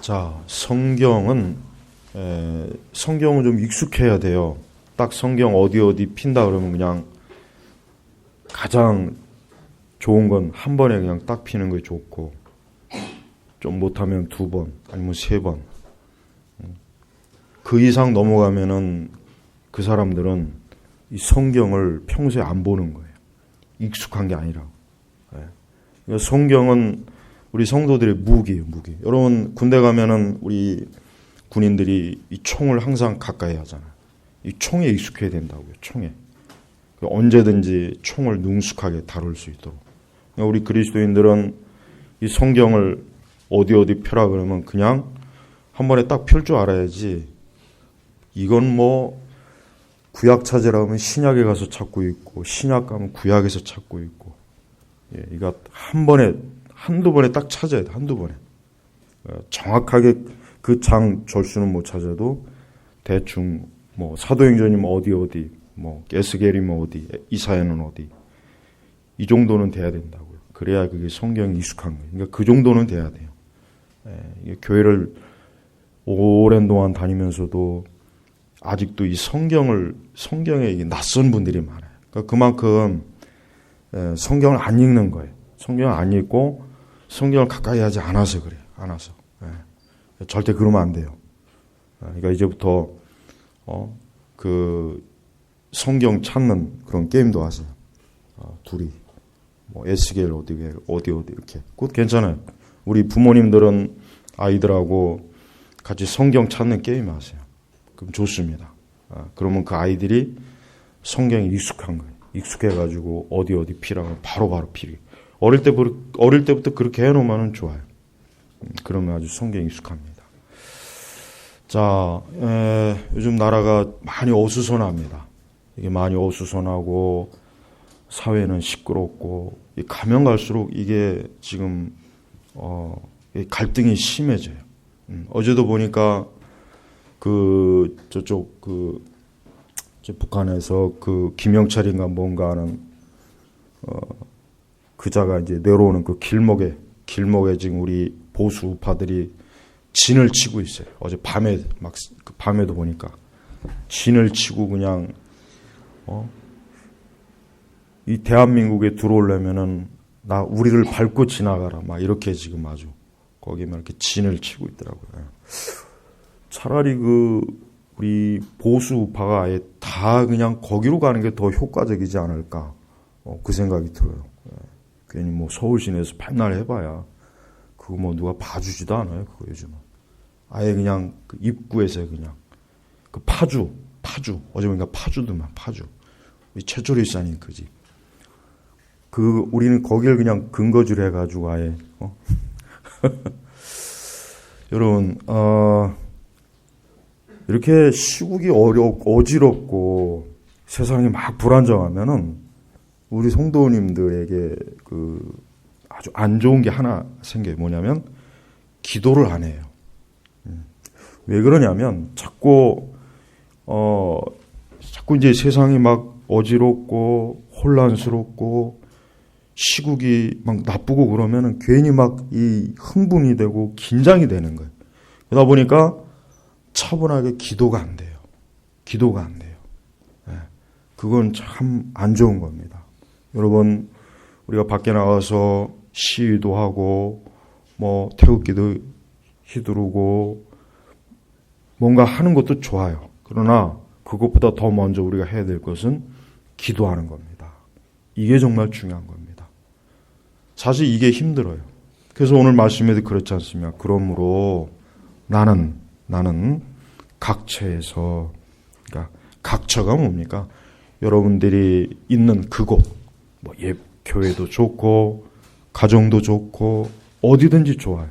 자, 성경은 좀 익숙해야 돼요. 딱 성경 어디 핀다 그러면 그냥 가장 좋은 건 한 번에 그냥 딱 피는 게 좋고, 좀 못하면 2번 아니면 3번. 그 이상 넘어가면은 그 사람들은 이 성경을 평소에 안 보는 거예요. 익숙한 게 아니라. 그러니까 성경은 우리 성도들의 무기예요, 무기. 여러분 군대 가면은 우리 군인들이 이 총을 항상 가까이 하잖아요. 이 총에 익숙해야 된다고요. 총에. 언제든지 총을 능숙하게 다룰 수 있도록. 그러니까 우리 그리스도인들은 이 성경을 어디 펴라 그러면 그냥 한 번에 딱 펼 줄 알아야지. 이건 뭐 구약 찾으라면 신약에 가서 찾고 있고, 신약 가면 구약에서 찾고 있고. 이거 한두 번에 딱 찾아야 돼. 한두 번에. 정확하게 그 장 절수는 못 찾아도 대충 뭐 사도행전이면 어디 뭐 에스겔이면 어디, 이사야는 어디, 이 정도는 돼야 된다고요. 그래야 그게 성경이 익숙한 거예요. 그러니까 그 정도는 돼야 돼요. 교회를 오랜 동안 다니면서도 아직도 이 성경에 이게 낯선 분들이 많아요. 그러니까 그만큼 성경을 안 읽는 거예요. 성경을 안 읽고 성경을 가까이 하지 않아서 그래요. 않아서. 절대 그러면 안 돼요. 그러니까 이제부터 그 성경 찾는 그런 게임도 하세요. 둘이 뭐 에스겔 어디 이렇게. 그것도 괜찮아요. 우리 부모님들은 아이들하고 같이 성경 찾는 게임 하세요. 그럼 좋습니다. 그러면 그 아이들이 성경에 익숙한 거예요. 익숙해가지고 어디 피라고 바로 피리. 어릴 때부터 그렇게 해놓으면 좋아요. 그러면 아주 성경에 익숙합니다. 자, 요즘 나라가 많이 어수선합니다. 이게 많이 어수선하고 사회는 시끄럽고 가면 갈수록 이게 지금 갈등이 심해져요. 어제도 보니까 저쪽 북한에서 그 김영철인가 뭔가 하는 그자가 이제 내려오는 그 길목에 지금 우리 보수 우파들이 진을 치고 있어요. 어제 밤에도 보니까 진을 치고 그냥 이 대한민국에 들어오려면은 우리를 밟고 지나가라 막 이렇게 지금 아주 거기에 이렇게 진을 치고 있더라고요. 차라리 우리 보수 우파가 아예 다 그냥 거기로 가는 게 더 효과적이지 않을까 그 생각이 들어요. 괜히 뭐 서울 시내에서 맨날 해봐야 그거 뭐 누가 봐주지도 않아요. 그거 요즘은 아예 그냥 그 입구에서 그냥 그 파주 어제 보니까 파주더만 파주 우리 최초로 있사님 그 집 우리는 거기를 그냥 근거지로 해가지고 아예 여러분 이렇게 시국이 어지럽고 세상이 막 불안정하면은 우리 성도님들에게 아주 안 좋은 게 하나 생겨요. 뭐냐면 기도를 안 해요. 왜 그러냐면 자꾸 이제 세상이 막 어지럽고 혼란스럽고 시국이 막 나쁘고 그러면은 괜히 막 이 흥분이 되고 긴장이 되는 거예요. 그러다 보니까 차분하게 기도가 안 돼요. 그건 참 안 좋은 겁니다. 여러분, 우리가 밖에 나가서 시위도 하고, 뭐, 태극기도 휘두르고, 뭔가 하는 것도 좋아요. 그러나, 그것보다 더 먼저 우리가 해야 될 것은 기도하는 겁니다. 이게 정말 중요한 겁니다. 사실 이게 힘들어요. 그래서 오늘 말씀에도 그렇지 않습니까? 그러므로 나는 각처에서, 그러니까 각처가 뭡니까? 여러분들이 있는 그곳, 뭐 교회도 좋고 가정도 좋고 어디든지 좋아요.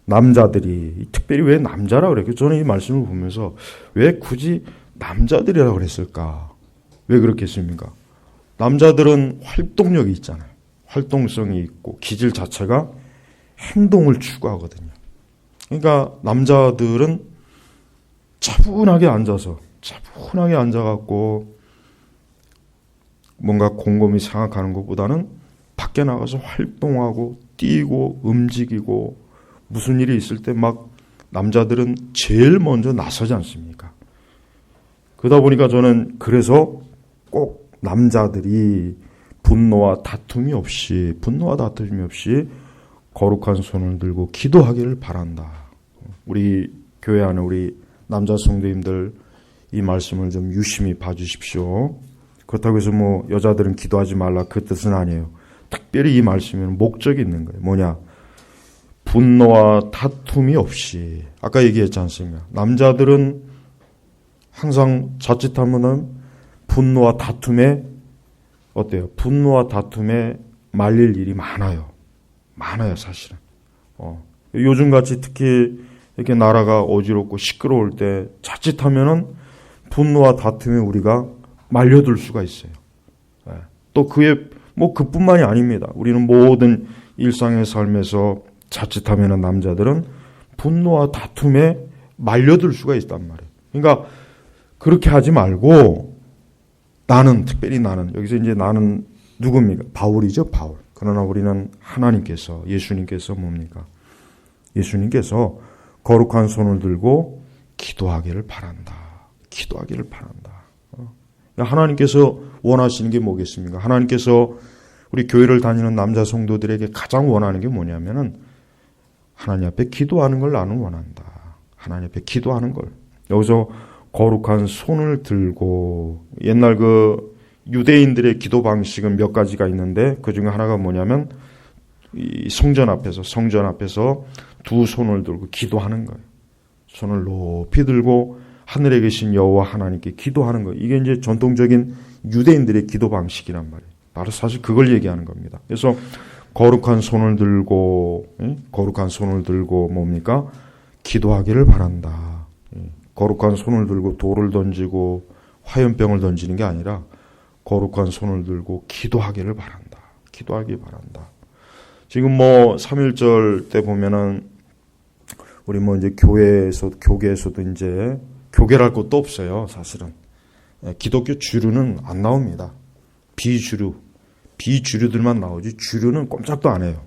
남자들이 특별히 왜 남자라 그래요? 저는 이 말씀을 보면서 왜 굳이 남자들이라고 그랬을까? 왜 그렇겠습니까? 남자들은 활동력이 있잖아요. 활동성이 있고 기질 자체가 행동을 추구하거든요. 그러니까 남자들은 차분하게 앉아갖고 뭔가 곰곰이 생각하는 것보다는 밖에 나가서 활동하고 뛰고 움직이고 무슨 일이 있을 때 막 남자들은 제일 먼저 나서지 않습니까? 그러다 보니까 저는 그래서 꼭 남자들이 분노와 다툼이 없이 거룩한 손을 들고 기도하기를 바란다. 우리 교회 안에 우리 남자 성도님들 이 말씀을 좀 유심히 봐주십시오. 그렇다고 해서 뭐 여자들은 기도하지 말라 그 뜻은 아니에요. 특별히 이 말씀에는 목적이 있는 거예요. 뭐냐? 분노와 다툼이 없이, 아까 얘기했지 않습니까? 남자들은 항상 자칫하면은 분노와 다툼에 어때요? 분노와 다툼에 말릴 일이 많아요. 사실은. 요즘같이 특히 이렇게 나라가 어지럽고 시끄러울 때 자칫하면은 분노와 다툼에 우리가 말려들 수가 있어요. 또 그뿐만이 아닙니다. 우리는 모든 일상의 삶에서 자칫하면은 남자들은 분노와 다툼에 말려들 수가 있단 말이에요. 그러니까 그렇게 하지 말고 특별히 나는, 여기서 이제 나는 누굽니까? 바울이죠, 바울. 그러나 우리는 예수님께서 뭡니까? 예수님께서 거룩한 손을 들고 기도하기를 바란다. 하나님께서 원하시는 게 뭐겠습니까? 하나님께서 우리 교회를 다니는 남자 성도들에게 가장 원하는 게 뭐냐면은 하나님 앞에 기도하는 걸 나는 원한다. 하나님 앞에 기도하는 걸. 여기서 거룩한 손을 들고, 옛날 그 유대인들의 기도 방식은 몇 가지가 있는데 그 중에 하나가 뭐냐면 이 성전 앞에서 두 손을 들고 기도하는 거예요. 손을 높이 들고 하늘에 계신 여호와 하나님께 기도하는 거예요. 이게 이제 전통적인 유대인들의 기도 방식이란 말이에요. 바로 사실 그걸 얘기하는 겁니다. 그래서 거룩한 손을 들고 뭡니까? 기도하기를 바란다. 거룩한 손을 들고 돌을 던지고 화염병을 던지는 게 아니라 거룩한 손을 들고 기도하기를 바란다. 지금 3.1절 때 보면은 우리 이제 교계에서도 이제 교계랄 것도 없어요, 사실은. 기독교 주류는 안 나옵니다. 비주류들만 나오지 주류는 꼼짝도 안 해요.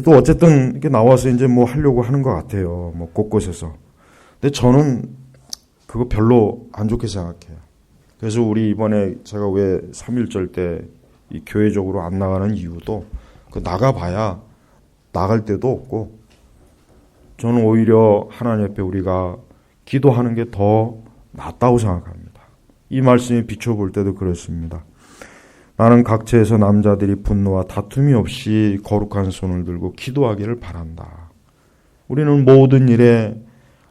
또 어쨌든 이렇게 나와서 이제 하려고 하는 것 같아요. 곳곳에서. 근데 저는 그거 별로 안 좋게 생각해요. 그래서 우리 이번에 제가 왜 3.1절 때 이 교회적으로 안 나가는 이유도 나가봐야 나갈 데도 없고, 저는 오히려 하나님 앞에 우리가 기도하는 게 더 낫다고 생각합니다. 이 말씀에 비춰볼 때도 그렇습니다. 나는 각처에서 남자들이 분노와 다툼이 없이 거룩한 손을 들고 기도하기를 바란다. 우리는 모든 일에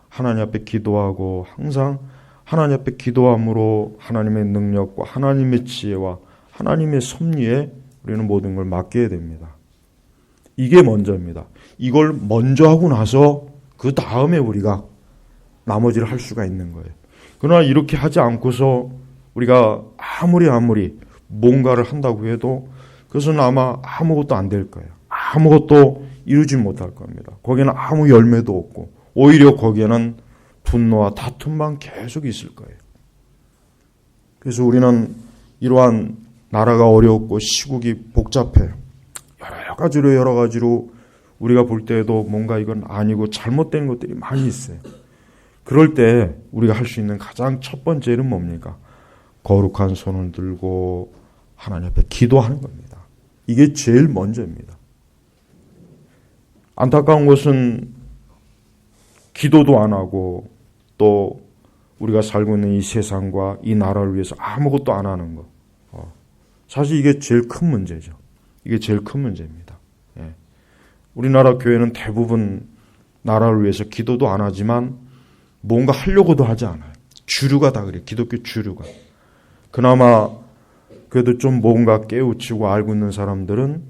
하나님 앞에 기도하고 항상 하나님 앞에 기도함으로 하나님의 능력과 하나님의 지혜와 하나님의 섭리에 우리는 모든 걸 맡겨야 됩니다. 이게 먼저입니다. 이걸 먼저 하고 나서 그 다음에 우리가 나머지를 할 수가 있는 거예요. 그러나 이렇게 하지 않고서 우리가 아무리 뭔가를 한다고 해도 그것은 아마 아무것도 안 될 거예요. 아무것도 이루지 못할 겁니다. 거기에는 아무 열매도 없고 오히려 거기에는 분노와 다툼만 계속 있을 거예요. 그래서 우리는 이러한 나라가 어렵고 시국이 복잡해. 여러 가지로 우리가 볼 때에도 뭔가 이건 아니고 잘못된 것들이 많이 있어요. 그럴 때 우리가 할 수 있는 가장 첫 번째는 뭡니까? 거룩한 손을 들고 하나님 앞에 기도하는 겁니다. 이게 제일 먼저입니다. 안타까운 것은 기도도 안 하고 또 우리가 살고 있는 이 세상과 이 나라를 위해서 아무것도 안 하는 거. 사실 이게 제일 큰 문제죠. 이게 제일 큰 문제입니다. 우리나라 교회는 대부분 나라를 위해서 기도도 안 하지만 뭔가 하려고도 하지 않아요. 주류가 다 그래요. 기독교 주류가. 그나마 그래도 좀 뭔가 깨우치고 알고 있는 사람들은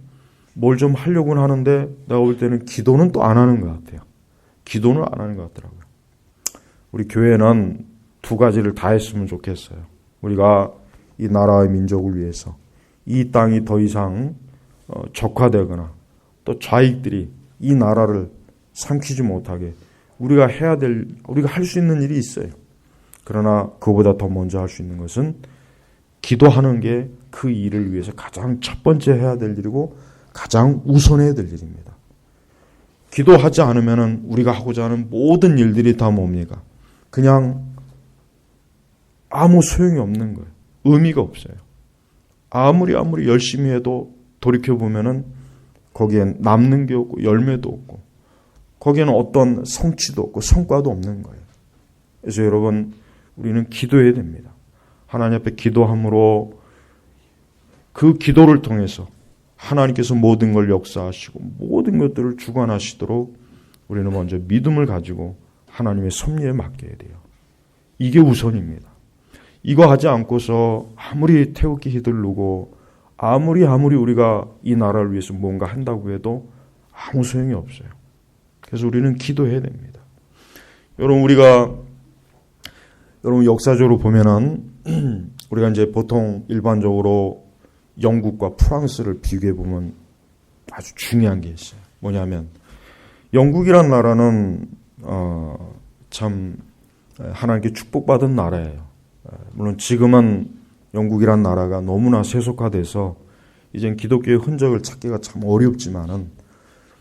뭘 좀 하려고는 하는데 내가 볼 때는 기도는 또 안 하는 것 같아요. 기도는 안 하는 것 같더라고요. 우리 교회는 두 가지를 다 했으면 좋겠어요. 우리가 이 나라의 민족을 위해서 이 땅이 더 이상 적화되거나 또 좌익들이 이 나라를 삼키지 못하게 우리가 할 수 있는 일이 있어요. 그러나 그보다 더 먼저 할 수 있는 것은 기도하는 게 그 일을 위해서 가장 첫 번째 해야 될 일이고 가장 우선해야 될 일입니다. 기도하지 않으면 우리가 하고자 하는 모든 일들이 다 뭡니까? 그냥 아무 소용이 없는 거예요. 의미가 없어요. 아무리 열심히 해도 돌이켜보면은 거기엔 남는 게 없고 열매도 없고 거기에는 어떤 성취도 없고 성과도 없는 거예요. 그래서 여러분, 우리는 기도해야 됩니다. 하나님 앞에 기도함으로 그 기도를 통해서 하나님께서 모든 걸 역사하시고 모든 것들을 주관하시도록 우리는 먼저 믿음을 가지고 하나님의 섭리에 맡겨야 돼요. 이게 우선입니다. 이거 하지 않고서 아무리 태극기 휘두르고 아무리 우리가 이 나라를 위해서 뭔가 한다고 해도 아무 소용이 없어요. 그래서 우리는 기도해야 됩니다. 여러분, 여러분 역사적으로 보면은 우리가 이제 보통 일반적으로 영국과 프랑스를 비교해 보면 아주 중요한 게 있어요. 뭐냐면 영국이란 나라는 참 하나님께 축복받은 나라예요. 물론 지금은 영국이란 나라가 너무나 세속화돼서 이젠 기독교의 흔적을 찾기가 참 어렵지만은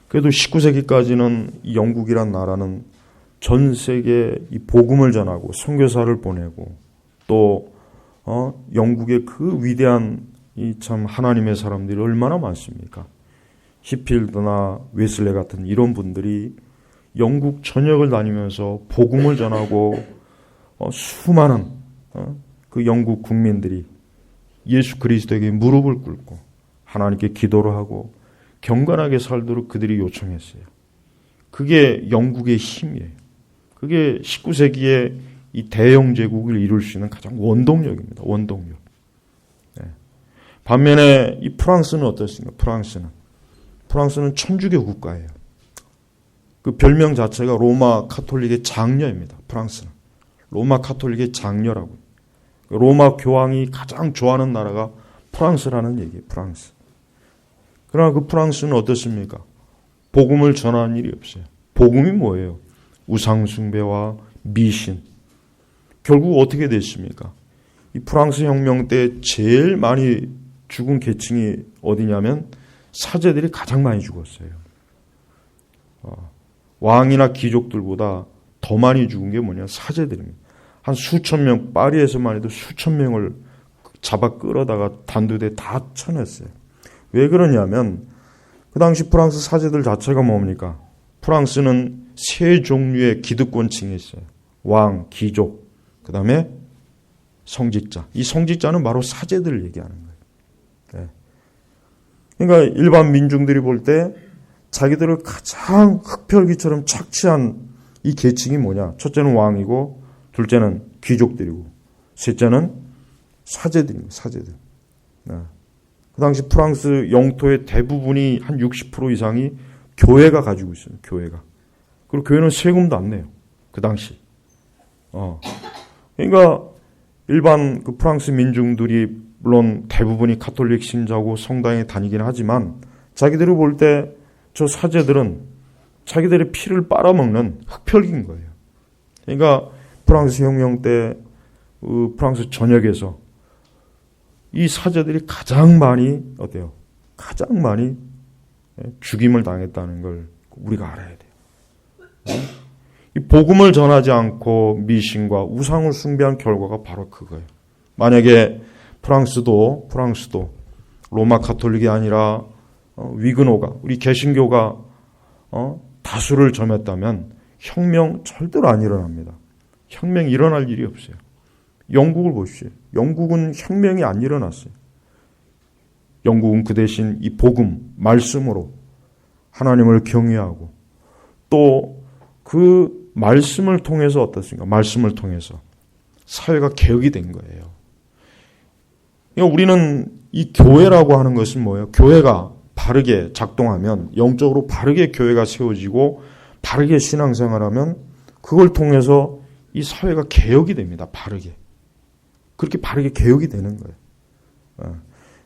그래도 19세기까지는 이 영국이란 나라는 전 세계에 이 복음을 전하고 선교사를 보내고 또 영국의 그 위대한 이 참 하나님의 사람들이 얼마나 많습니까? 히필드나 웨슬레 같은 이런 분들이 영국 전역을 다니면서 복음을 전하고 수많은 그 영국 국민들이 예수 그리스도에게 무릎을 꿇고 하나님께 기도를 하고 경건하게 살도록 그들이 요청했어요. 그게 영국의 힘이에요. 그게 19세기에 이 대영 제국을 이룰 수 있는 가장 원동력입니다. 원동력. 네. 반면에 이 프랑스는 어떻습니까? 프랑스는 천주교 국가예요. 그 별명 자체가 로마 카톨릭의 장녀입니다. 프랑스는. 로마 카톨릭의 장녀라고. 로마 교황이 가장 좋아하는 나라가 프랑스라는 얘기예요. 프랑스. 그러나 그 프랑스는 어떻습니까? 복음을 전하는 일이 없어요. 복음이 뭐예요? 우상숭배와 미신. 결국 어떻게 됐습니까? 이 프랑스 혁명 때 제일 많이 죽은 계층이 어디냐면 사제들이 가장 많이 죽었어요. 왕이나 귀족들보다 더 많이 죽은 게 뭐냐? 사제들입니다. 한 수천 명, 파리에서만 해도 수천 명을 잡아 끌어다가 단두대에 다 쳐냈어요. 왜 그러냐면 그 당시 프랑스 사제들 자체가 뭡니까? 프랑스는 세 종류의 기득권층이 있어요. 왕, 귀족, 그 다음에 성직자. 이 성직자는 바로 사제들을 얘기하는 거예요. 네. 그러니까 일반 민중들이 볼 때 자기들을 가장 흑별기처럼 착취한 이 계층이 뭐냐? 첫째는 왕이고 둘째는 귀족들이고 셋째는 사제들입니다. 사제들. 네. 그 당시 프랑스 영토의 대부분이 한 60% 이상이 교회가 가지고 있어요. 교회가. 그리고 교회는 세금도 안 내요. 그 당시. 그러니까 일반 그 프랑스 민중들이 물론 대부분이 가톨릭 신자고 성당에 다니긴 하지만 자기들을 볼 때 저 사제들은 자기들의 피를 빨아먹는 흑혈기인 거예요. 그러니까 프랑스 혁명 때 프랑스 전역에서 이 사제들이 가장 많이 어때요? 가장 많이 죽임을 당했다는 걸 우리가 알아야 돼요. 이 복음을 전하지 않고 미신과 우상을 숭배한 결과가 바로 그거예요. 만약에 프랑스도 로마 카톨릭이 아니라 위그노가 우리 개신교가 다수를 점했다면 혁명 절대로 안 일어납니다. 혁명이 일어날 일이 없어요. 영국을 보십시오. 영국은 혁명이 안 일어났어요. 영국은 그 대신 이 복음, 말씀으로 하나님을 경외하고 또 그 말씀을 통해서 어떻습니까? 말씀을 통해서 사회가 개혁이 된 거예요. 그러니까 우리는 이 교회라고 하는 것은 뭐예요? 교회가 바르게 작동하면 영적으로 바르게 교회가 세워지고 바르게 신앙생활하면 그걸 통해서 이 사회가 개혁이 됩니다. 바르게. 그렇게 바르게 개혁이 되는 거예요.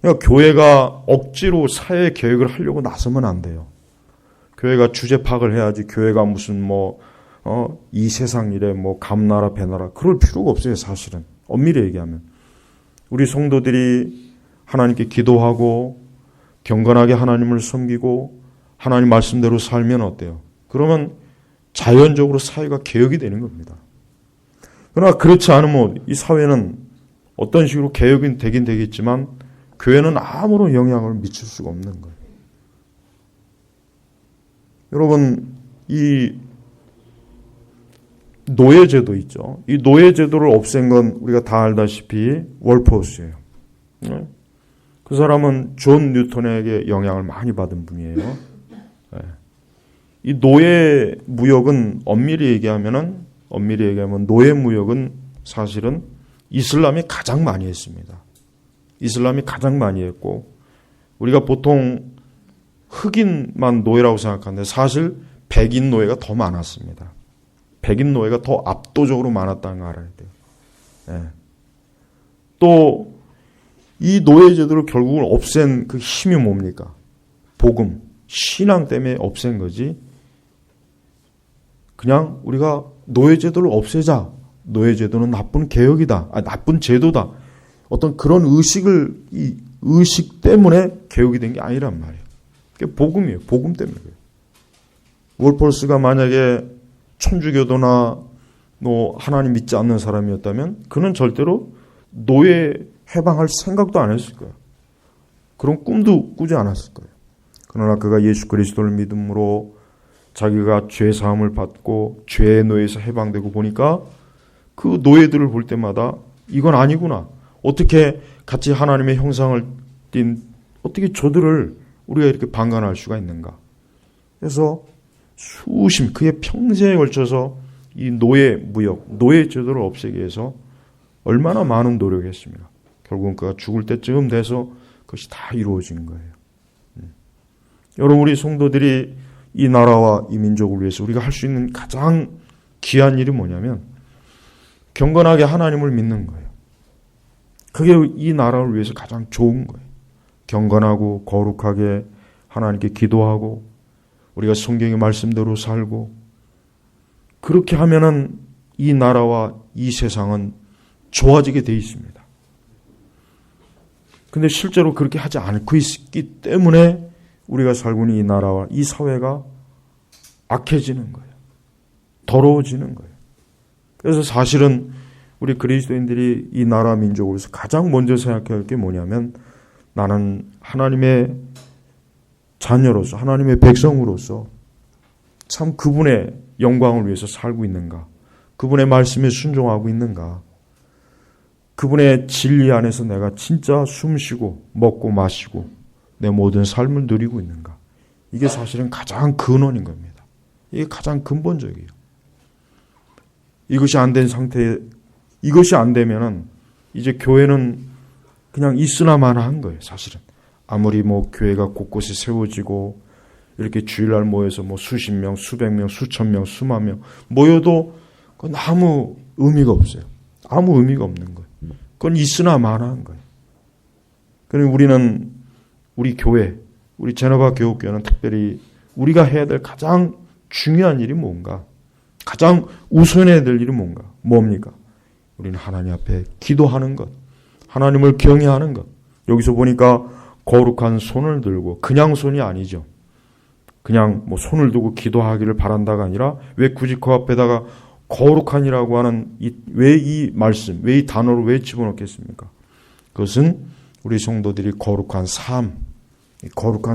그러니까 교회가 억지로 사회 개혁을 하려고 나서면 안 돼요. 교회가 주제 파악을 해야지 교회가 무슨 이 세상 일에 감나라 배나라 그럴 필요가 없어요. 사실은. 엄밀히 얘기하면. 우리 성도들이 하나님께 기도하고 경건하게 하나님을 섬기고 하나님 말씀대로 살면 어때요? 그러면 자연적으로 사회가 개혁이 되는 겁니다. 그러나 그렇지 않으면 이 사회는 어떤 식으로 개혁이 되긴 되겠지만 교회는 아무런 영향을 미칠 수가 없는 거예요. 여러분, 이 노예제도 있죠. 이 노예제도를 없앤 건 우리가 다 알다시피 월포스예요. 그 사람은 존 뉴턴에게 영향을 많이 받은 분이에요. 이 노예 무역은 엄밀히 얘기하면 노예 무역은 사실은 이슬람이 가장 많이 했습니다. 이슬람이 가장 많이 했고 우리가 보통 흑인만 노예라고 생각하는데 사실 백인 노예가 더 많았습니다. 백인 노예가 더 압도적으로 많았다는 걸 알아야 돼요. 또 이 노예 제도를 결국은 없앤 그 힘이 뭡니까? 복음, 신앙 때문에 없앤 거지. 그냥 우리가 노예 제도를 없애자. 노예 제도는 나쁜 개혁이다. 나쁜 제도다. 어떤 그런 의식 때문에 개혁이 된 게 아니란 말이에요. 그게 복음이에요. 복음 때문에 그래요. 월폴스가 만약에 천주교도나 하나님 믿지 않는 사람이었다면 그는 절대로 노예 해방할 생각도 안 했을 거예요. 그런 꿈도 꾸지 않았을 거예요. 그러나 그가 예수 그리스도를 믿음으로 자기가 죄 사함을 받고 죄의 노예에서 해방되고 보니까 그 노예들을 볼 때마다 이건 아니구나. 어떻게 같이 하나님의 형상을 띈 어떻게 저들을 우리가 이렇게 방관할 수가 있는가. 그래서 그의 평생에 걸쳐서 이 노예 무역, 노예 제도를 없애기 위해서 얼마나 많은 노력을 했습니다. 결국은 그가 죽을 때쯤 돼서 그것이 다 이루어진 거예요. 여러분, 우리 성도들이 이 나라와 이 민족을 위해서 우리가 할 수 있는 가장 귀한 일이 뭐냐면 경건하게 하나님을 믿는 거예요. 그게 이 나라를 위해서 가장 좋은 거예요. 경건하고 거룩하게 하나님께 기도하고 우리가 성경의 말씀대로 살고 그렇게 하면은 이 나라와 이 세상은 좋아지게 돼 있습니다. 근데 실제로 그렇게 하지 않고 있기 때문에 우리가 살고 있는 이 나라와 이 사회가 악해지는 거예요. 더러워지는 거예요. 그래서 사실은 우리 그리스도인들이 이 나라 민족을 위해서 가장 먼저 생각해야 할 게 뭐냐면 나는 하나님의 자녀로서 하나님의 백성으로서 참 그분의 영광을 위해서 살고 있는가? 그분의 말씀에 순종하고 있는가? 그분의 진리 안에서 내가 진짜 숨쉬고 먹고 마시고 내 모든 삶을 누리고 있는가? 이게 사실은 가장 근원인 겁니다. 이게 가장 근본적이에요. 이것이 안 된 상태에 이것이 안 되면은 이제 교회는 그냥 있으나마나 한 거예요. 사실은 아무리 교회가 곳곳에 세워지고 이렇게 주일날 모여서 수십 명, 수백 명, 수천 명, 수만 명 모여도 그건 아무 의미가 없어요. 아무 의미가 없는 거예요. 그건 있으나 마나한 거예요. 그러니 우리는 우리 교회, 우리 제노바 교육교회는 특별히 우리가 해야 될 가장 중요한 일이 뭔가? 가장 우선해야 될 일이 뭔가? 뭡니까? 우리는 하나님 앞에 기도하는 것, 하나님을 경외하는 것. 여기서 보니까 거룩한 손을 들고 그냥 손이 아니죠. 그냥 손을 두고 기도하기를 바란다가 아니라 왜 굳이 그 앞에다가 거룩한이라고 하는 왜 이 말씀, 왜 이 단어를 왜 집어넣겠습니까? 그것은 우리 성도들이 거룩한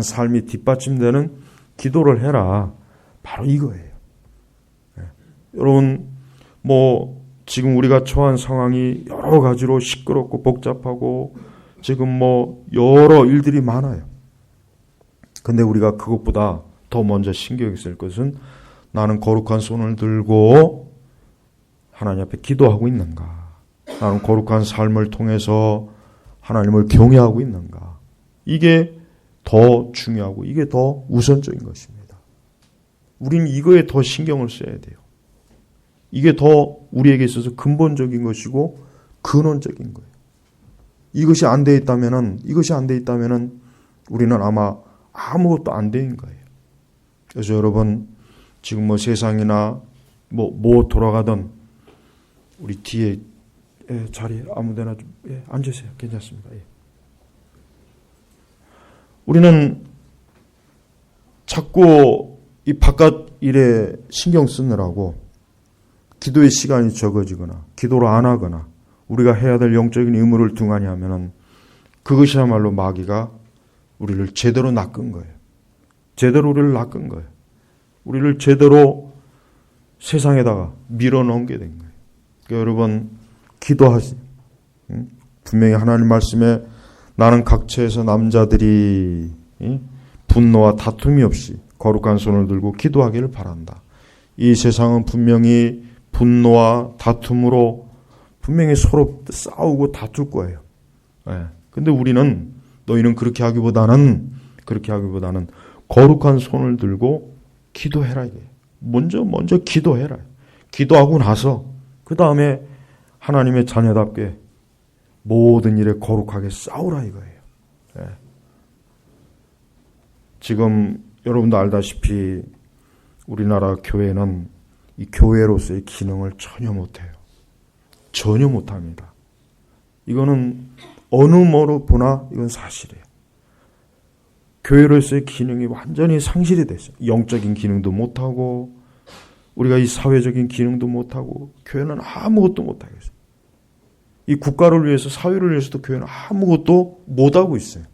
삶이 뒷받침되는 기도를 해라. 바로 이거예요. 네. 여러분, 지금 우리가 처한 상황이 여러 가지로 시끄럽고 복잡하고 지금 여러 일들이 많아요. 근데 우리가 그것보다 더 먼저 신경이 쓸 것은 나는 거룩한 손을 들고 하나님 앞에 기도하고 있는가? 나는 거룩한 삶을 통해서 하나님을 경외하고 있는가? 이게 더 중요하고 이게 더 우선적인 것입니다. 우리는 이거에 더 신경을 써야 돼요. 이게 더 우리에게 있어서 근본적인 것이고 근원적인 거예요. 이것이 안 돼 있다면은 우리는 아마 아무것도 안 된 거예요. 그래서 여러분 지금 세상이나 돌아가던 우리 뒤에 자리에 아무데나 좀 앉으세요. 괜찮습니다. 우리는 자꾸 이 바깥 일에 신경 쓰느라고 기도의 시간이 적어지거나 기도를 안 하거나 우리가 해야 될 영적인 의무를 등한히 하면은 그것이야말로 마귀가 우리를 제대로 낚은 거예요. 제대로 우리를 낚은 거예요. 우리를 제대로 세상에다가 밀어넣게 된 거예요. 그러니까 여러분 기도하세요. 분명히 하나님 말씀에 나는 각처에서 남자들이 분노와 다툼이 없이 거룩한 손을 들고 기도하기를 바란다. 이 세상은 분명히 분노와 다툼으로 분명히 서로 싸우고 다툴 거예요. 근데 우리는 너희는 그렇게 하기보다는 거룩한 손을 들고 기도해라 이게. 먼저 기도해라. 기도하고 나서 그 다음에 하나님의 자녀답게 모든 일에 거룩하게 싸우라 이거예요. 지금 여러분도 알다시피 우리나라 교회는 이 교회로서의 기능을 전혀 못해요. 전혀 못합니다. 이거는 어느 뭐로 보나 이건 사실이에요. 교회로서의 기능이 완전히 상실이 됐어요. 영적인 기능도 못하고 우리가 이 사회적인 기능도 못하고 교회는 아무것도 못하겠어요. 이 국가를 위해서 사회를 위해서도 교회는 아무것도 못하고 있어요.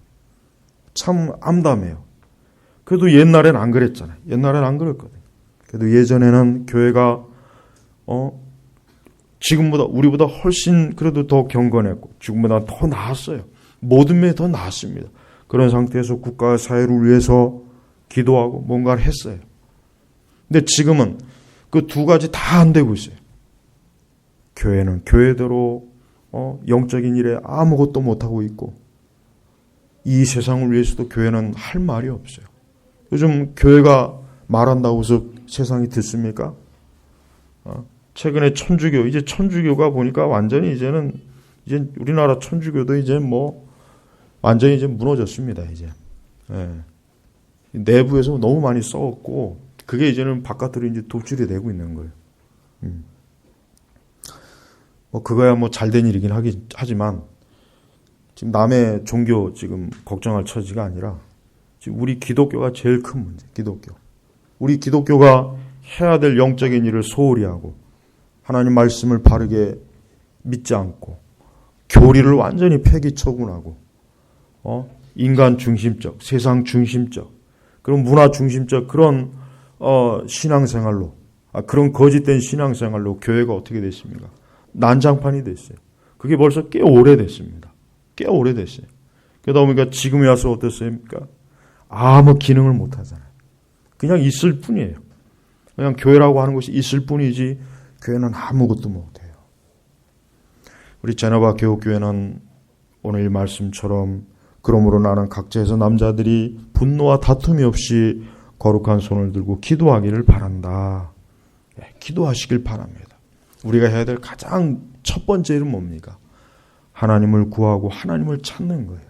참 암담해요. 그래도 옛날엔 안 그랬잖아요. 옛날엔 안 그랬거든요. 그래도 예전에는 교회가 지금보다 우리보다 훨씬 그래도 더 경건했고 지금보다 더 나았어요. 모든 면에 더 나았습니다. 그런 상태에서 국가와 사회를 위해서 기도하고 뭔가를 했어요. 근데 지금은 그 두 가지 다 안 되고 있어요. 교회는 교회대로 영적인 일에 아무것도 못하고 있고 이 세상을 위해서도 교회는 할 말이 없어요. 요즘 교회가 말한다고 해서 세상이 듣습니까? 최근에 천주교가 보니까 완전히 이제 우리나라 천주교도 이제 완전히 이제 무너졌습니다. 이제 내부에서 너무 많이 싸웠고 그게 이제는 바깥으로 이제 돌출이 되고 있는 거예요. 그거야 잘된 일이긴 하지만 지금 남의 종교 지금 걱정할 처지가 아니라 지금 우리 기독교가 제일 큰 문제. 우리 기독교가 해야 될 영적인 일을 소홀히 하고 하나님 말씀을 바르게 믿지 않고 교리를 완전히 폐기처분하고 인간 중심적, 세상 중심적, 그런 문화 중심적 그런 신앙생활로 그런 거짓된 신앙생활로 교회가 어떻게 됐습니까? 난장판이 됐어요. 그게 벌써 꽤 오래됐습니다. 꽤 오래됐어요. 그러다 보니까 지금에 와서 어땠습니까? 아무 기능을 못 하잖아요. 그냥 있을 뿐이에요. 그냥 교회라고 하는 것이 있을 뿐이지 교회는 아무것도 못해요. 우리 제너바 교육교회는 오늘 이 말씀처럼 그러므로 나는 각자에서 남자들이 분노와 다툼이 없이 거룩한 손을 들고 기도하기를 바란다. 기도하시길 바랍니다. 우리가 해야 될 가장 첫 번째 일은 뭡니까? 하나님을 구하고 하나님을 찾는 거예요.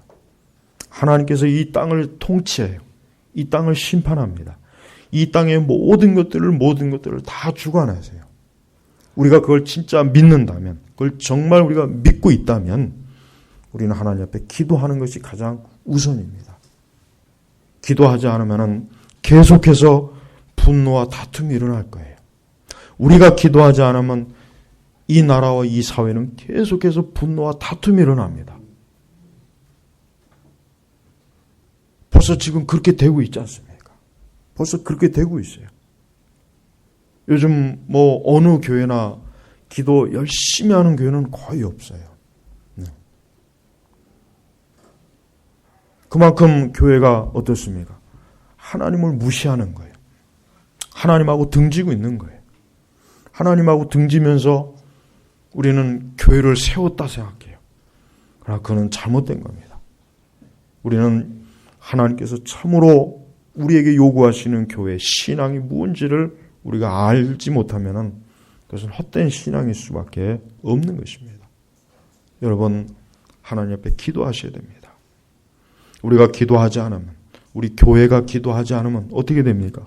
하나님께서 이 땅을 통치해요. 이 땅을 심판합니다. 이 땅의 모든 것들을 다 주관하세요. 우리가 그걸 진짜 믿는다면, 그걸 정말 우리가 믿고 있다면 우리는 하나님 앞에 기도하는 것이 가장 우선입니다. 기도하지 않으면 계속해서 분노와 다툼이 일어날 거예요. 우리가 기도하지 않으면 이 나라와 이 사회는 계속해서 분노와 다툼이 일어납니다. 벌써 지금 그렇게 되고 있지 않습니까? 벌써 그렇게 되고 있어요. 요즘 어느 교회나 기도 열심히 하는 교회는 거의 없어요. 그만큼 교회가 어떻습니까? 하나님을 무시하는 거예요. 하나님하고 등지고 있는 거예요. 하나님하고 등지면서 우리는 교회를 세웠다 생각해요. 그러나 그건 잘못된 겁니다. 우리는 하나님께서 참으로 우리에게 요구하시는 교회 신앙이 무엇인지를 우리가 알지 못하면 그것은 헛된 신앙일 수밖에 없는 것입니다. 여러분, 하나님 앞에 기도하셔야 됩니다. 우리가 기도하지 않으면, 우리 교회가 기도하지 않으면 어떻게 됩니까?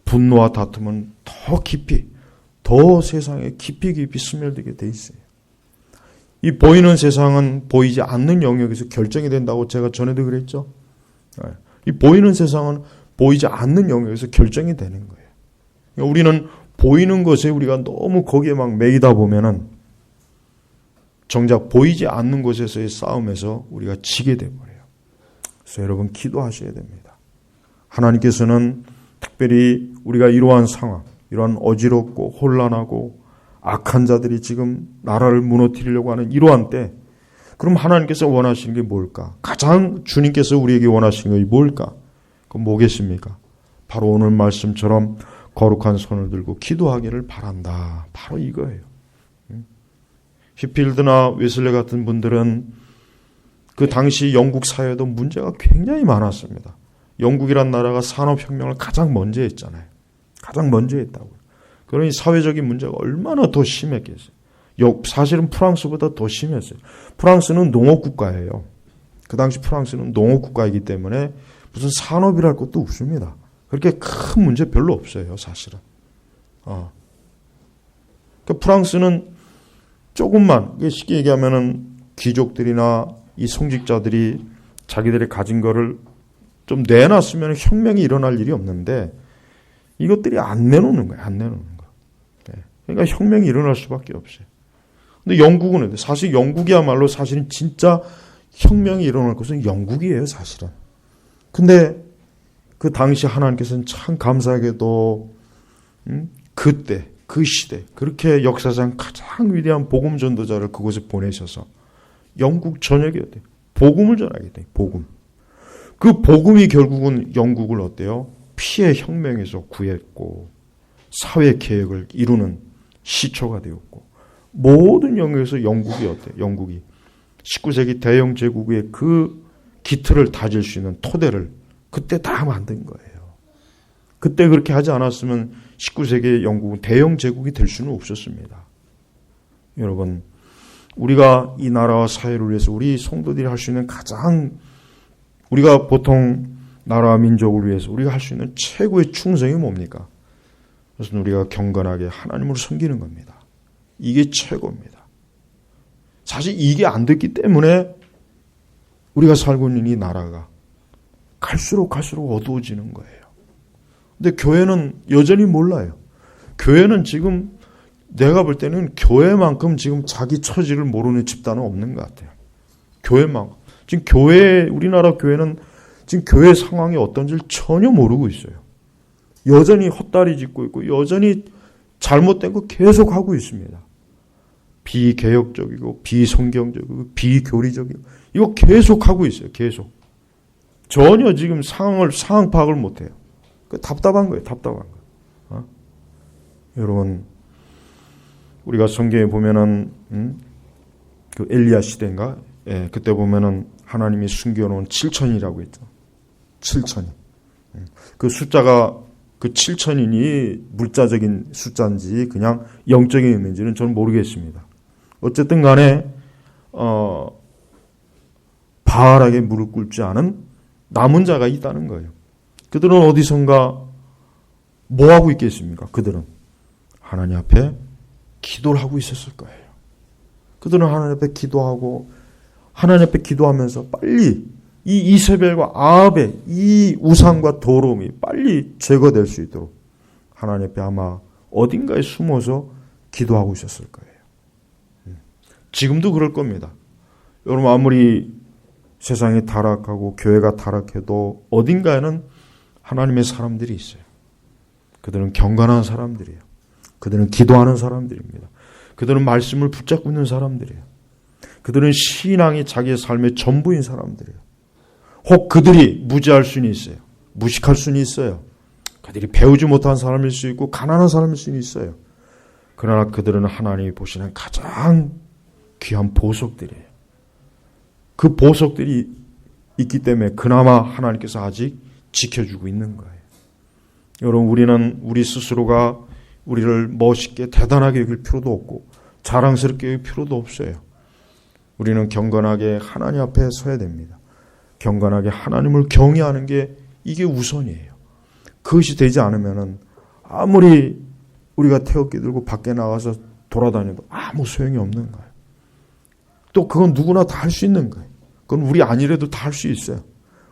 분노와 다툼은 더 깊이, 더 세상에 깊이 스며들게 돼 있어요. 이 보이는 세상은 보이지 않는 영역에서 결정이 된다고 제가 전에도 그랬죠. 이 보이는 세상은 보이지 않는 영역에서 결정이 되는 거예요. 우리는 보이는 것에 우리가 너무 거기에 막 매이다 보면은 정작 보이지 않는 곳에서의 싸움에서 우리가 지게 돼버려요. 그래서 여러분 기도하셔야 됩니다. 하나님께서는 특별히 우리가 이러한 상황, 이러한 어지럽고 혼란하고 악한 자들이 지금 나라를 무너뜨리려고 하는 이러한 때, 그럼 하나님께서 원하시는 게 뭘까? 가장 주님께서 우리에게 원하시는 것이 뭘까? 그건 뭐겠습니까? 바로 오늘 말씀처럼 거룩한 손을 들고 기도하기를 바란다. 바로 이거예요. 휘필드나 웨슬레 같은 분들은 그 당시 영국 사회도 문제가 굉장히 많았습니다. 영국이란 나라가 산업혁명을 가장 먼저 했잖아요. 가장 먼저 했다고요. 그러니 사회적인 문제가 얼마나 더 심했겠어요. 사실은 프랑스보다 더 심했어요. 프랑스는 농업국가예요. 그 당시 프랑스는 농업국가이기 때문에 무슨 산업이랄 것도 없습니다. 그렇게 큰 문제 별로 없어요, 사실은. 그러니까 프랑스는 조금만, 쉽게 얘기하면은 귀족들이나 이 성직자들이 자기들이 가진 거를 좀 내놨으면 혁명이 일어날 일이 없는데 이것들이 안 내놓는 거예요. 안 내놓는 거. 그러니까 혁명이 일어날 수밖에 없어요. 근데 영국은 사실 영국이야말로 사실은 진짜 혁명이 일어날 것은 영국이에요, 사실은. 근데 그 당시 하나님께서는 참 감사하게도 그때 그 시대 그렇게 역사상 가장 위대한 복음 전도자를 그곳에 보내셔서 영국 전역에 어때요? 복음을 전하게 돼요. 복음. 그 복음이 결국은 영국을 어때요? 피해 혁명에서 구했고 사회 개혁을 이루는 시초가 되었고 모든 영역에서 영국이 어때요? 영국이 19세기 대영 제국의 그 기틀을 다질 수 있는 토대를 그때 다 만든 거예요. 그때 그렇게 하지 않았으면 19세기의 영국은 대영 제국이 될 수는 없었습니다. 여러분, 우리가 이 나라와 사회를 위해서 우리 성도들이 할 수 있는 가장 우리가 보통 나라와 민족을 위해서 우리가 할 수 있는 최고의 충성이 뭡니까? 그것은 우리가 경건하게 하나님을 섬기는 겁니다. 이게 최고입니다. 사실 이게 안 됐기 때문에 우리가 살고 있는 이 나라가 갈수록 어두워지는 거예요. 근데 교회는 여전히 몰라요. 교회는 지금 내가 볼 때는 교회만큼 지금 자기 처지를 모르는 집단은 없는 것 같아요. 교회만큼. 지금 우리나라 교회는 지금 교회 상황이 어떤지를 전혀 모르고 있어요. 여전히 헛다리 짚고 있고 여전히 잘못된 거 계속 하고 있습니다. 비개혁적이고 비성경적이고 비교리적이고 이거 계속 하고 있어요. 계속. 전혀 지금 상황 파악을 못해요. 답답한 거예요. 답답한 거예요. 여러분, 우리가 성경에 보면은 그 엘리야 시대인가? 예, 그때 보면은 하나님이 숨겨놓은 7천이라고 했죠. 7천이. 그 숫자가 그 7천인이 물자적인 숫자인지 그냥 영적인 의미인지는 저는 모르겠습니다. 어쨌든 간에 바알에게 무릎 꿇지 않은 남은 자가 있다는 거예요. 그들은 어디선가 뭐 하고 있겠습니까? 그들은 하나님 앞에 기도를 하고 있었을 거예요. 그들은 하나님 앞에 기도하고 하나님 앞에 기도하면서 빨리 이 이세벨과 아합의 이 우상과 더러움이 빨리 제거될 수 있도록 하나님 앞에 아마 어딘가에 숨어서 기도하고 있었을 거예요. 지금도 그럴 겁니다. 여러분 아무리 세상이 타락하고 교회가 타락해도 어딘가에는 하나님의 사람들이 있어요. 그들은 경건한 사람들이에요. 그들은 기도하는 사람들입니다. 그들은 말씀을 붙잡고 있는 사람들이에요. 그들은 신앙이 자기의 삶의 전부인 사람들이에요. 혹 그들이 무지할 수는 있어요. 무식할 수는 있어요. 그들이 배우지 못한 사람일 수 있고 가난한 사람일 수는 있어요. 그러나 그들은 하나님이 보시는 가장 귀한 보석들이에요. 그 보석들이 있기 때문에 그나마 하나님께서 아직 지켜주고 있는 거예요. 여러분 우리는 우리 스스로가 우리를 멋있게 대단하게 여길 필요도 없고 자랑스럽게 여길 필요도 없어요. 우리는 경건하게 하나님 앞에 서야 됩니다. 경건하게 하나님을 경외하는 게 이게 우선이에요. 그것이 되지 않으면은 아무리 우리가 태극기 들고 밖에 나가서 돌아다녀도 아무 소용이 없는 거예요. 또 그건 누구나 다 할 수 있는 거예요. 그건 우리 아니래도 다 할 수 있어요.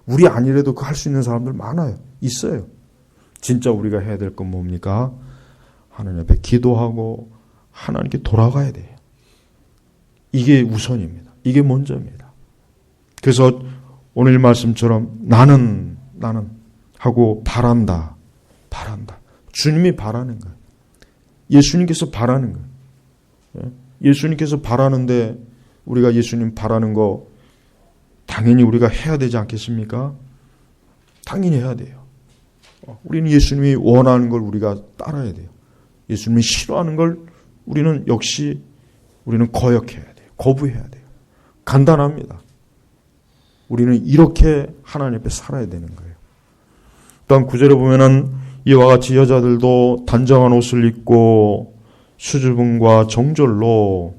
우리 아니래도 그 할 수 있는 사람들 많아요. 있어요. 진짜 우리가 해야 될 건 뭡니까? 하나님 앞에 기도하고 하나님께 돌아가야 돼요. 이게 우선입니다. 이게 먼저입니다. 그래서 오늘 말씀처럼 나는 하고 바란다. 주님이 바라는 거예요. 예수님께서 바라는 거예요. 예수님께서 바라는데 우리가 예수님 바라는 거 당연히 우리가 해야 되지 않겠습니까? 당연히 해야 돼요. 우리는 예수님이 원하는 걸 우리가 따라야 돼요. 예수님이 싫어하는 걸 우리는 거역해야 돼요. 거부해야 돼요. 간단합니다. 우리는 이렇게 하나님 앞에 살아야 되는 거예요. 또한 9절에 보면은 이와 같이 여자들도 단정한 옷을 입고 수줍음과 정절로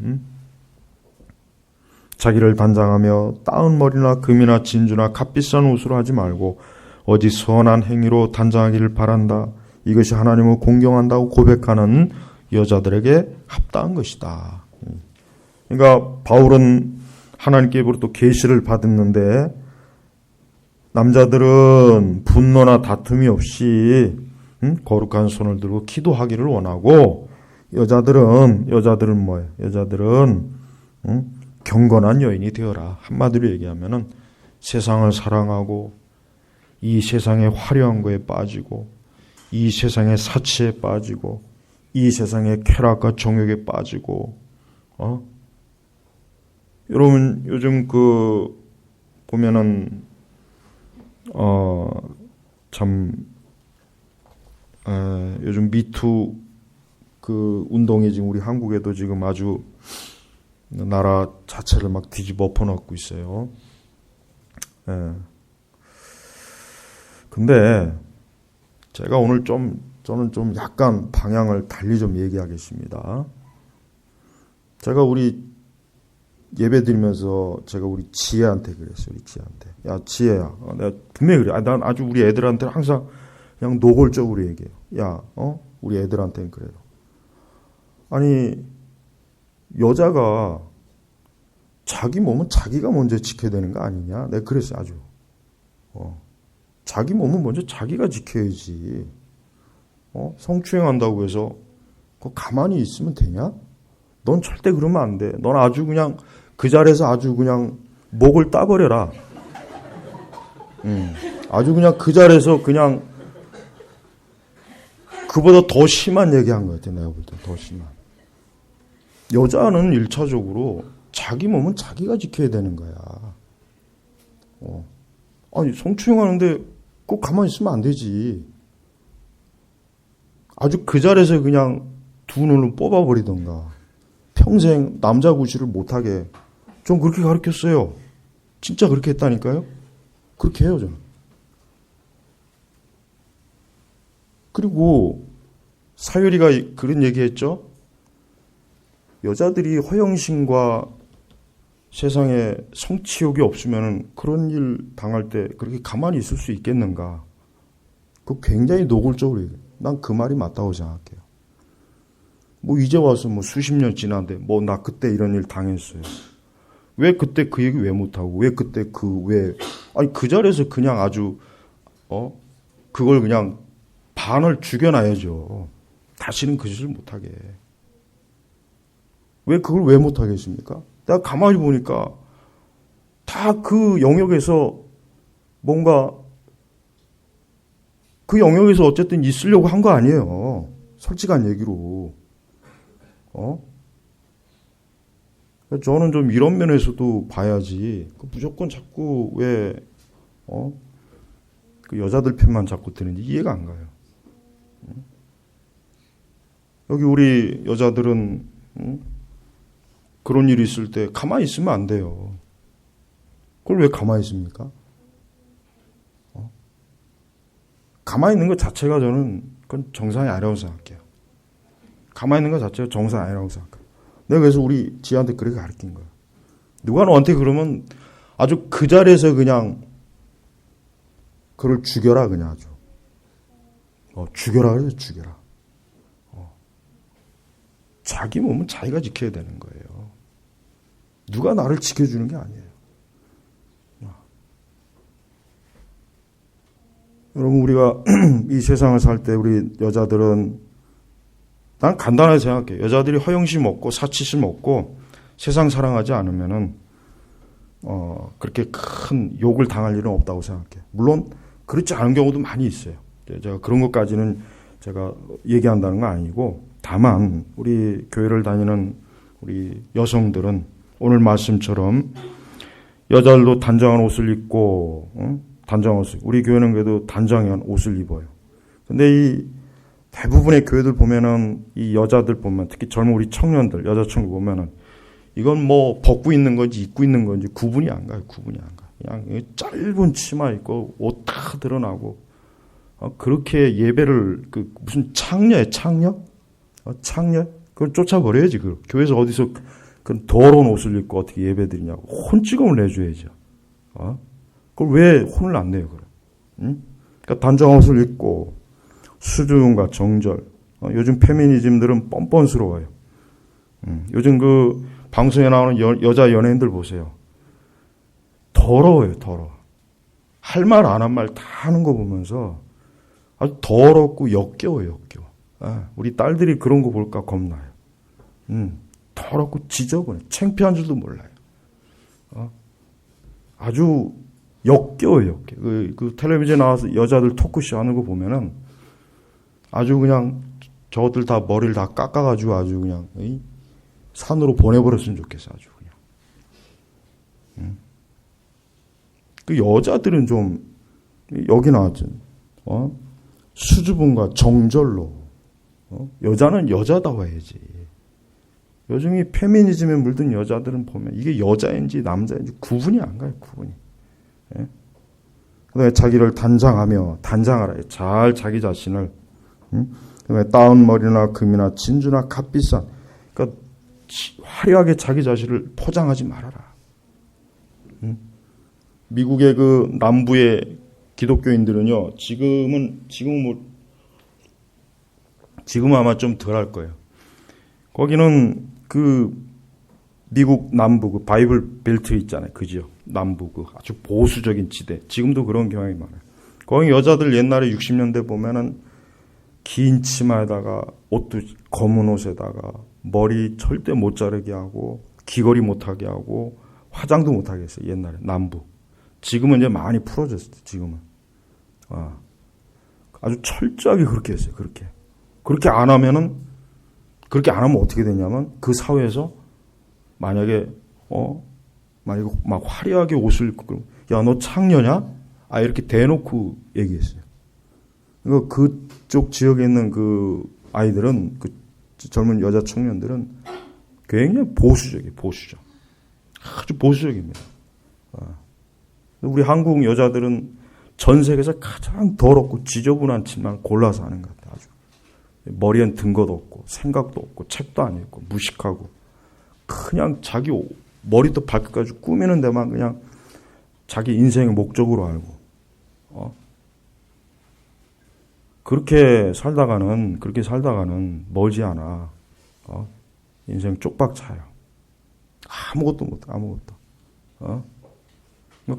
자기를 단장하며 따은 머리나 금이나 진주나 값비싼 옷으로 하지 말고 오직 선한 행위로 단장하기를 바란다. 이것이 하나님을 공경한다고 고백하는 여자들에게 합당한 것이다. 그러니까 바울은 하나님께로부터 계시를 받았는데 남자들은 분노나 다툼이 없이 거룩한 손을 들고 기도하기를 원하고 여자들은 뭐예요? 여자들은 경건한 여인이 되어라. 한마디로 얘기하면은 세상을 사랑하고 이 세상의 화려한 거에 빠지고 이 세상의 사치에 빠지고 이 세상의 쾌락과 정욕에 빠지고 여러분 요즘 보면은 요즘 미투 운동이 지금 우리 한국에도 지금 아주 나라 자체를 막 뒤집어 엎어놓고 있어요. 근데 제가 오늘 저는 좀 약간 방향을 달리 좀 얘기하겠습니다. 제가 우리 예배 드리면서 제가 우리 지혜한테 그랬어요. 우리 지혜한테. 야, 지혜야. 내가 분명히 그래. 난 아주 우리 애들한테 항상 그냥 노골적으로 얘기해요. 야, 우리 애들한테는 그래요. 아니, 여자가 자기 몸은 자기가 먼저 지켜야 되는 거 아니냐? 내가 그랬어요. 아주. 자기 몸은 먼저 자기가 지켜야지. 성추행한다고 해서 그거 가만히 있으면 되냐? 넌 절대 그러면 안 돼. 넌 아주 그냥 그 자리에서 아주 그냥 목을 따버려라. 아주 그냥 그 자리에서 그냥 그보다 더 심한 얘기한 것 같아. 내가 볼 때 더 심한. 여자는 1차적으로 자기 몸은 자기가 지켜야 되는 거야. 아니 성추행하는데 꼭 가만히 있으면 안 되지. 아주 그 자리에서 그냥 두 눈을 뽑아버리던가 평생 남자 구실을 못하게 좀 그렇게 가르쳤어요. 진짜 그렇게 했다니까요. 그렇게 해요 저는. 그리고 사유리가 그런 얘기했죠. 여자들이 허영심과 세상에 성취욕이 없으면 그런 일 당할 때 그렇게 가만히 있을 수 있겠는가. 그거 굉장히 노골적으로 얘기해요. 난 그 말이 맞다고 생각해요. 뭐 이제 와서 뭐 수십 년 지났는데 뭐 나 그때 이런 일 당했어요. 왜 그때 그 얘기 왜 못하고 왜 그때 아니 그 자리에서 그냥 아주 그걸 그냥 반을 죽여놔야죠. 다시는 그 짓을 못하게. 왜 그걸 왜 못하겠습니까? 내가 가만히 보니까 다 그 영역에서 뭔가 그 영역에서 어쨌든 있으려고 한 거 아니에요. 솔직한 얘기로. 저는 좀 이런 면에서도 봐야지. 무조건 자꾸 왜, 그 여자들 편만 자꾸 드는지 이해가 안 가요. 여기 우리 여자들은, 그런 일이 있을 때 가만히 있으면 안 돼요. 그걸 왜 가만히 있습니까? 가만히 있는 것 자체가 저는 그건 정상이 아니라고 생각해요. 가만히 있는 것 자체가 정상 아니라고 생각해요. 내가 그래서 우리 지한테 그렇게 가르친 거예요. 누가 너한테 그러면 아주 그 자리에서 그냥 그를 죽여라 그냥 아주. 죽여라 그래서 죽여라. 자기 몸은 자기가 지켜야 되는 거예요. 누가 나를 지켜주는 게 아니에요. 여러분 우리가 이 세상을 살 때 우리 여자들은 난 간단하게 생각해. 여자들이 허영심 없고 사치심 없고 세상 사랑하지 않으면은 그렇게 큰 욕을 당할 일은 없다고 생각해. 물론 그렇지 않은 경우도 많이 있어요. 제가 그런 것까지는 제가 얘기한다는 건 아니고, 다만 우리 교회를 다니는 우리 여성들은 오늘 말씀처럼 여자들도 단정한 옷을 입고, 단정한 옷을, 우리 교회는 그래도 단정한 옷을 입어요. 근데 이 대부분의 교회들 보면은 이 여자들 보면, 특히 젊은 우리 청년들, 여자 친구 보면은 이건 뭐 벗고 있는 건지 입고 있는 건지 구분이 안 가요. 구분이 안 가. 그냥 짧은 치마 입고 옷 다 드러나고 그렇게 예배를 무슨 창녀예요, 창녀? 창녀? 그걸 쫓아버려야지. 교회에서 어디서 그 더러운 옷을 입고 어떻게 예배드리냐고 혼찌검을 내줘야죠. 그걸 왜 혼을 안 내요, 그래? 응? 그러니까 단정한 옷을 입고 수줍음과 정절. 요즘 페미니즘들은 뻔뻔스러워요. 요즘 그 방송에 나오는 여자 연예인들 보세요. 더러워요, 더러워. 할 말 안 한 말 다 하는 거 보면서 아주 더럽고 역겨워요, 역겨워. 우리 딸들이 그런 거 볼까 겁나요. 더럽고 지저분해. 창피한 줄도 몰라요. 아주 역겨워요, 역겨워. 그 텔레비전에 나와서 여자들 토크쇼 하는 거 보면은 아주 그냥 저것들 다 머리를 다 깎아가지고 아주 그냥 산으로 보내버렸으면 좋겠어, 아주 그냥. 그 여자들은 좀 여기 나왔죠. 수줍음과 정절로. 여자는 여자다워야지. 요즘 이 페미니즘에 물든 여자들은 보면 이게 여자인지 남자인지 구분이 안 가요, 구분이. 예? 그다음에 자기를 단장하라. 잘 자기 자신을. 그다음에 따은 머리나 금이나 진주나 값비싼. 그러니까 화려하게 자기 자신을 포장하지 말아라. 미국의 그 남부의 기독교인들은요, 지금은 아마 좀 덜 할 거예요. 거기는 그 미국 남부 그 바이블 벨트 있잖아요, 그 지역 남부 그 아주 보수적인 지대. 지금도 그런 경향이 많아요. 거기 여자들 옛날에 60년대 보면은 긴 치마에다가 옷도 검은 옷에다가 머리 절대 못 자르게 하고 귀걸이 못 하게 하고 화장도 못 하게 했어요, 옛날에 남부. 지금은 이제 많이 풀어졌어요. 지금은 아주 철저하게 그렇게 했어요. 그렇게 안 하면 어떻게 되냐면 그 사회에서 만약에 막 화려하게 옷을 입고 야, 너 창녀냐? 이렇게 대놓고 얘기했어요. 그러니까 그쪽 지역에 있는 그 아이들은, 그 젊은 여자 청년들은 굉장히 보수적. 아주 보수적입니다. 우리 한국 여자들은 전 세계에서 가장 더럽고 지저분한 짓만 골라서 하는 것 같아요. 아주. 머리엔 든 것도 없고 생각도 없고 책도 안 읽고 무식하고 그냥 자기 머리도 발끝까지 꾸미는 데만 그냥 자기 인생의 목적으로 알고 그렇게 살다가는 멀지 않아. 인생 쪽박 차요. 아무것도 못해.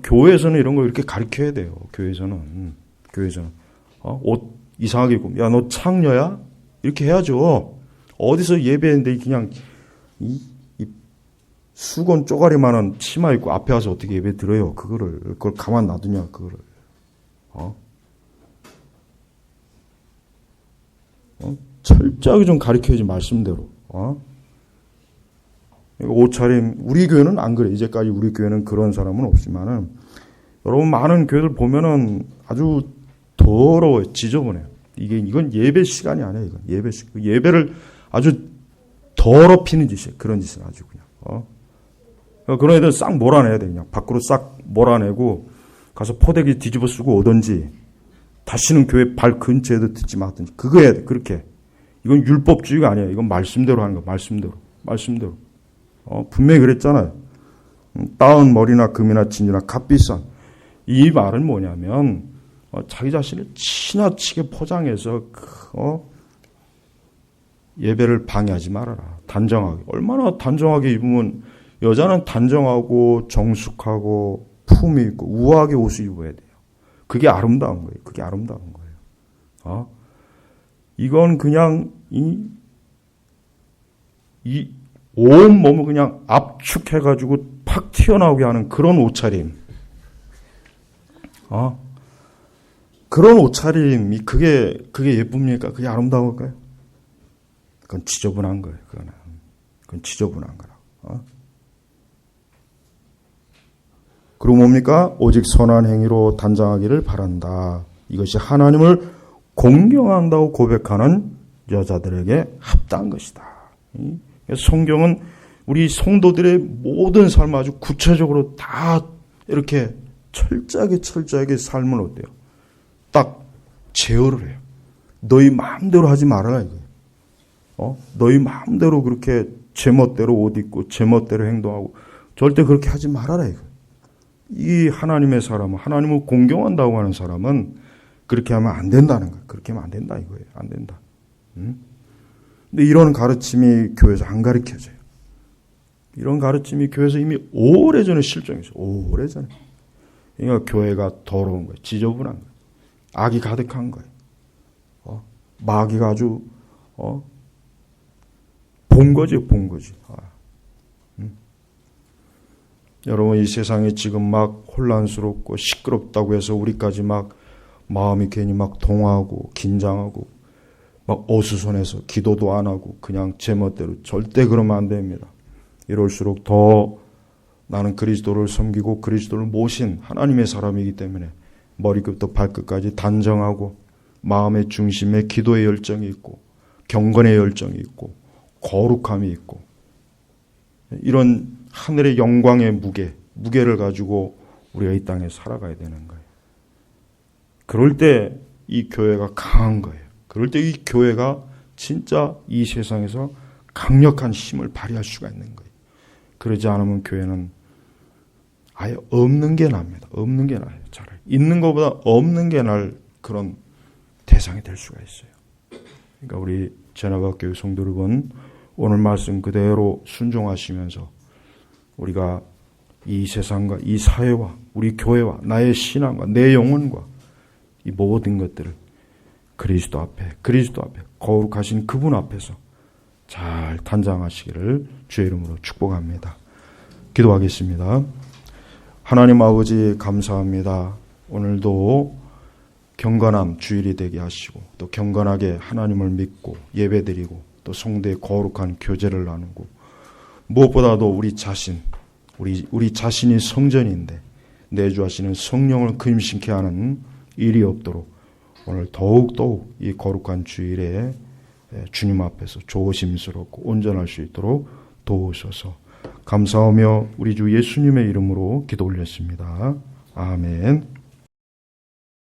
교회에서는 이런 걸 이렇게 가르쳐야 돼요. 교회에서는 옷 이상하게 입고 야, 너 창녀야? 이렇게 해야죠. 어디서 예배했는데 그냥 이 수건 쪼가리만한 치마 입고 앞에 와서 어떻게 예배 드려요? 그걸 가만 놔두냐? 그거를 철저하게 좀 가르쳐야지, 말씀대로. 옷차림, 우리 교회는 안 그래. 이제까지 우리 교회는 그런 사람은 없지만은, 여러분 많은 교회들 보면은 아주 더러워요. 지저분해요. 이건 예배 시간이 아니에요. 이건 예배를 아주 더럽히는 짓이에요. 그런 짓은 아주 그냥. 그런 애들 싹 몰아내야 돼. 그냥 밖으로 싹 몰아내고 가서 포대기 뒤집어 쓰고 오든지, 다시는 교회 발 근처에도 듣지 마든지. 그거 해야 돼. 그렇게. 이건 율법주의가 아니에요. 이건 말씀대로 하는 거. 말씀대로. 분명히 그랬잖아요. 따은 머리나 금이나 진주나 값비싼. 이 말은 뭐냐면 자기 자신을 지나치게 포장해서 예배를 방해하지 말아라. 단정하게. 얼마나 단정하게 입으면, 여자는 단정하고 정숙하고 품위 있고 우아하게 옷을 입어야 돼요. 그게 아름다운 거예요. 이건 그냥 이 온 몸을 그냥 압축해가지고 팍 튀어나오게 하는 그런 옷차림. 그런 옷차림이 그게 예쁩니까? 그게 아름다울까요? 그건 지저분한 거예요. 그건 지저분한 거라고. 그리고 뭡니까? 오직 선한 행위로 단장하기를 바란다. 이것이 하나님을 공경한다고 고백하는 여자들에게 합당한 것이다. 성경은 우리 성도들의 모든 삶을 아주 구체적으로 다 이렇게 철저하게 삶을 어때요? 딱 제어를 해요. 너희 마음대로 하지 말아라 이거예요. 너희 마음대로 그렇게 제멋대로 옷 입고 제멋대로 행동하고 절대 그렇게 하지 말아라 이거예요. 이 하나님의 사람은, 하나님을 공경한다고 하는 사람은 그렇게 하면 안 된다는 거예요. 그렇게 하면 안 된다 이거예요. 안 된다. 근데 이런 가르침이 교회에서 안 가르쳐져요. 이런 가르침이 교회에서 이미 오래전에 실종했어요. 오래전에. 그러니까 교회가 더러운 거예요. 지저분한 거예요. 악이 가득한 거예요. 마귀가 아주 본 거지. 여러분, 이 세상이 지금 막 혼란스럽고 시끄럽다고 해서 우리까지 막 마음이 괜히 막 동하고 긴장하고 막 어수선해서 기도도 안 하고 그냥 제멋대로, 절대 그러면 안 됩니다. 이럴수록 더 나는 그리스도를 섬기고 그리스도를 모신 하나님의 사람이기 때문에 머리끝부터 발끝까지 단정하고 마음의 중심에 기도의 열정이 있고 경건의 열정이 있고 거룩함이 있고 이런 하늘의 영광의 무게를 가지고 우리가 이 땅에 살아가야 되는 거예요. 그럴 때 이 교회가 강한 거예요. 그럴 때 이 교회가 진짜 이 세상에서 강력한 힘을 발휘할 수가 있는 거예요. 그러지 않으면 교회는 아예 없는 게 납니다. 없는 게 나아요. 차라리 있는 것보다 없는 게 나을 그런 대상이 될 수가 있어요. 그러니까 우리 제나바교회 성도 여러분, 오늘 말씀 그대로 순종하시면서 우리가 이 세상과 이 사회와 우리 교회와 나의 신앙과 내 영혼과 이 모든 것들을 그리스도 앞에 거룩하신 그분 앞에서 잘 단장하시기를 주의 이름으로 축복합니다. 기도하겠습니다. 하나님 아버지 감사합니다. 오늘도 경건함 주일이 되게 하시고 또 경건하게 하나님을 믿고 예배드리고 또 성도의 거룩한 교제를 나누고 무엇보다도 우리 자신이 성전인데 내주하시는 성령을 금신케 하는 일이 없도록 오늘 더욱 이 거룩한 주일에 주님 앞에서 조심스럽고 온전할 수 있도록 도우셔서 감사하며 우리 주 예수님의 이름으로 기도 올렸습니다. 아멘.